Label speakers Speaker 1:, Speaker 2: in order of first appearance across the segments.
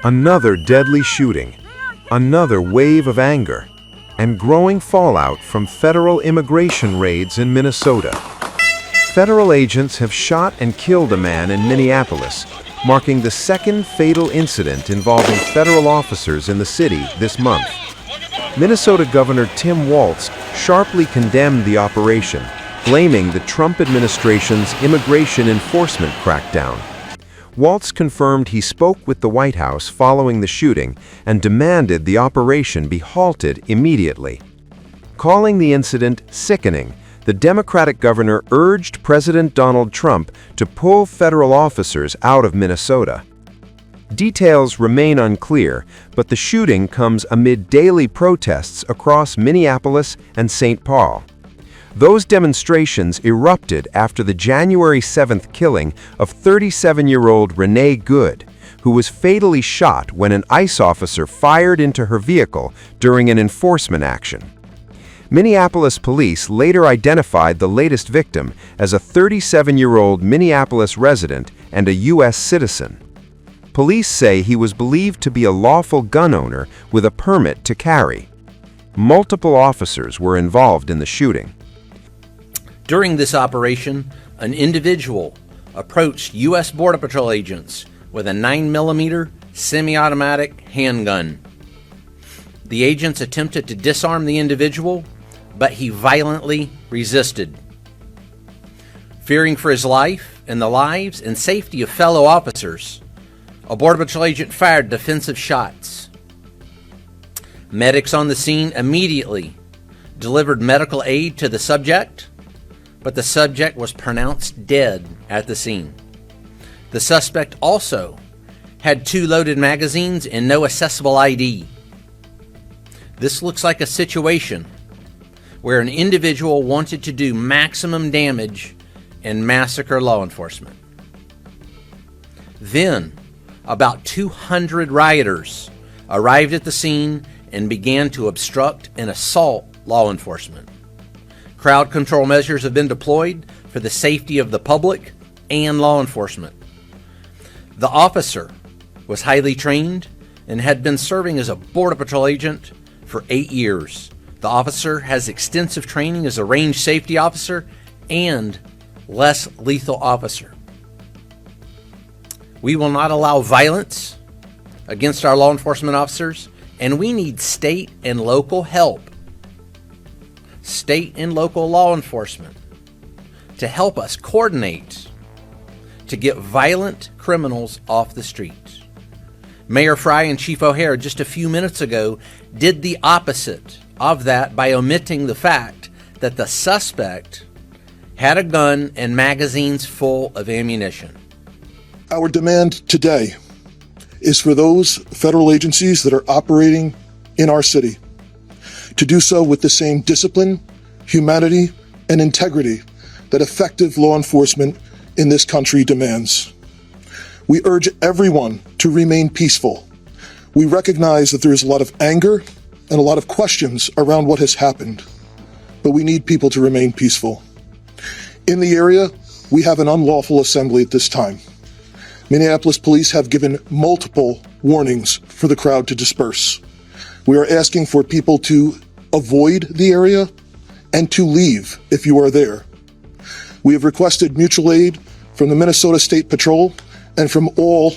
Speaker 1: Another deadly shooting, another wave of anger, and growing fallout from federal immigration raids in Minnesota. Federal agents have shot and killed a man in Minneapolis, marking the second fatal incident involving federal officers in the city this month. Minnesota Governor Tim Walz sharply condemned the operation, blaming the Trump administration's immigration enforcement crackdown. Walz confirmed he spoke with the White House following the shooting and demanded the operation be halted immediately. Calling the incident sickening, the Democratic governor urged President Donald Trump to pull federal officers out of Minnesota. Details remain unclear, but the shooting comes amid daily protests across Minneapolis and St. Paul. Those demonstrations erupted after the January 7th killing of 37-year-old Renee Good, who was fatally shot when an ICE officer fired into her vehicle during an enforcement action. Minneapolis police later identified the latest victim as a 37-year-old Minneapolis resident and a U.S. citizen. Police say he was believed to be a lawful gun owner with a permit to carry. Multiple officers were involved in the shooting.
Speaker 2: During this operation, an individual approached U.S. Border Patrol agents with a 9mm semi-automatic handgun. The agents attempted to disarm the individual, but he violently resisted. Fearing for his life and the lives and safety of fellow officers, a Border Patrol agent fired defensive shots. Medics on the scene immediately delivered medical aid to the subject, but the subject was pronounced dead at the scene. The suspect also had 2 loaded magazines and no accessible ID. This looks like a situation where an individual wanted to do maximum damage and massacre law enforcement. Then, about 200 rioters arrived at the scene and began to obstruct and assault law enforcement. Crowd control measures have been deployed for the safety of the public and law enforcement. The officer was highly trained and had been serving as a Border Patrol agent for 8 years. The officer has extensive training as a range safety officer and less lethal officer. We will not allow violence against our law enforcement officers, and we need state and local help. State and local law enforcement to help us coordinate to get violent criminals off the streets. Mayor Fry and Chief O'Hare just a few minutes ago did the opposite of that by omitting the fact that the suspect had a gun and magazines full of ammunition.
Speaker 3: Our demand today is for those federal agencies that are operating in our city to do so with the same discipline, humanity, and integrity that effective law enforcement in this country demands. We urge everyone to remain peaceful. We recognize that there is a lot of anger and a lot of questions around what has happened, but we need people to remain peaceful. In the area, we have an unlawful assembly at this time. Minneapolis police have given multiple warnings for the crowd to disperse. We are asking for people to avoid the area and to leave if you are there. We have requested mutual aid from the Minnesota State Patrol and from all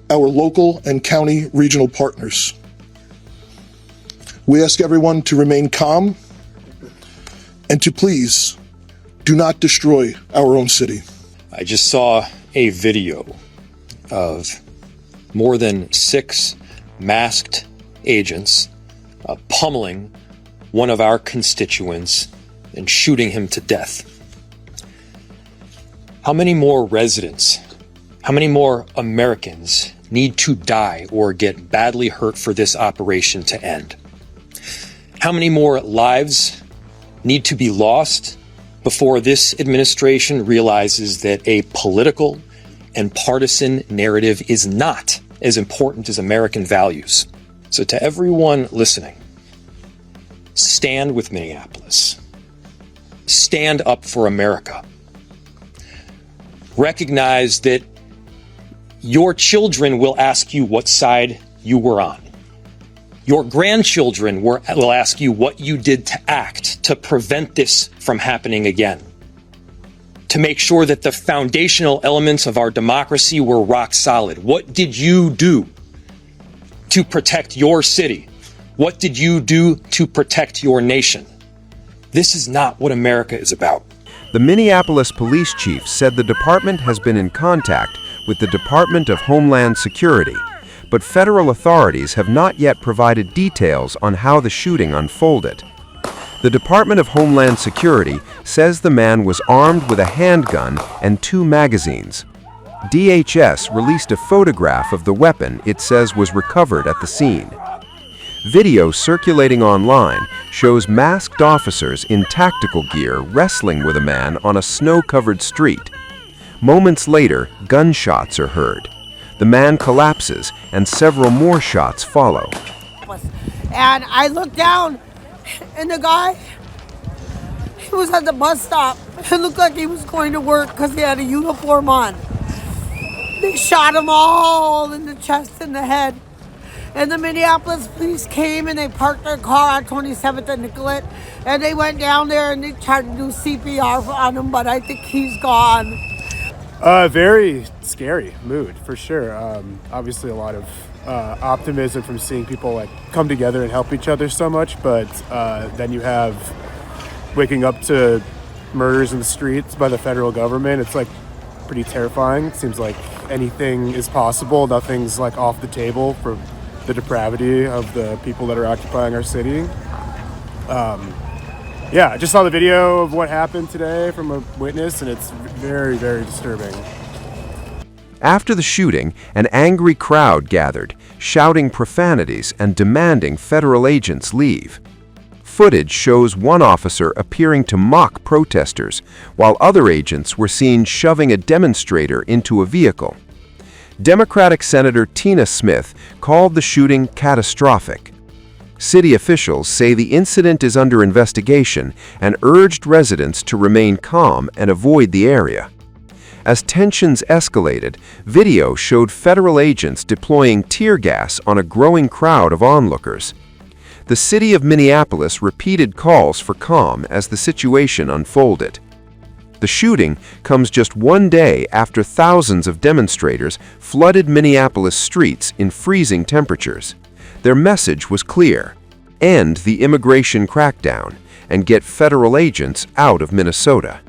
Speaker 3: our local and county regional partners. We ask everyone to remain calm and to please do not destroy our own city.
Speaker 4: I just saw a video of more than 6 masked agents pummeling one of our constituents and shooting him to death. How many more residents, how many more Americans need to die or get badly hurt for this operation to end? How many more lives need to be lost before this administration realizes that a political and partisan narrative is not as important as American values? So to everyone listening, stand with Minneapolis. Stand up for America. Recognize that your children will ask you what side you were on. Your grandchildren will ask you what you did to act to prevent this from happening again, to make sure that the foundational elements of our democracy were rock solid. What did you do to protect your city? What did you do to protect your nation? This is not what America is about.
Speaker 1: The Minneapolis police chief said the department has been in contact with the Department of Homeland Security, but federal authorities have not yet provided details on how the shooting unfolded. The Department of Homeland Security says the man was armed with a handgun and 2 magazines. DHS released a photograph of the weapon it says was recovered at the scene. Video circulating online shows masked officers in tactical gear wrestling with a man on a snow-covered street. Moments later, gunshots are heard. The man collapses and several more shots follow.
Speaker 5: And I looked down, and the guy, he was at the bus stop. It looked like he was going to work because he had a uniform on. They shot him all in the chest and the head. And the Minneapolis police came and they parked their car on 27th and Nicollet. And they went down there and they tried to do CPR on him, but I think he's gone.
Speaker 6: Very scary mood, for sure. Obviously a lot of optimism from seeing people like come together and help each other so much, but then you have waking up to murders in the streets by the federal government. It's like pretty terrifying. It seems like anything is possible. Nothing's like off the table for the depravity of the people that are occupying our city. Yeah, I just saw the video of what happened today from a witness, and it's very, very disturbing.
Speaker 1: After the shooting, an angry crowd gathered, shouting profanities and demanding federal agents leave. Footage shows one officer appearing to mock protesters, while other agents were seen shoving a demonstrator into a vehicle. Democratic Senator Tina Smith called the shooting catastrophic. City officials say the incident is under investigation and urged residents to remain calm and avoid the area. As tensions escalated, video showed federal agents deploying tear gas on a growing crowd of onlookers. The city of Minneapolis repeated calls for calm as the situation unfolded. The shooting comes just one day after thousands of demonstrators flooded Minneapolis streets in freezing temperatures. Their message was clear: end the immigration crackdown and get federal agents out of Minnesota.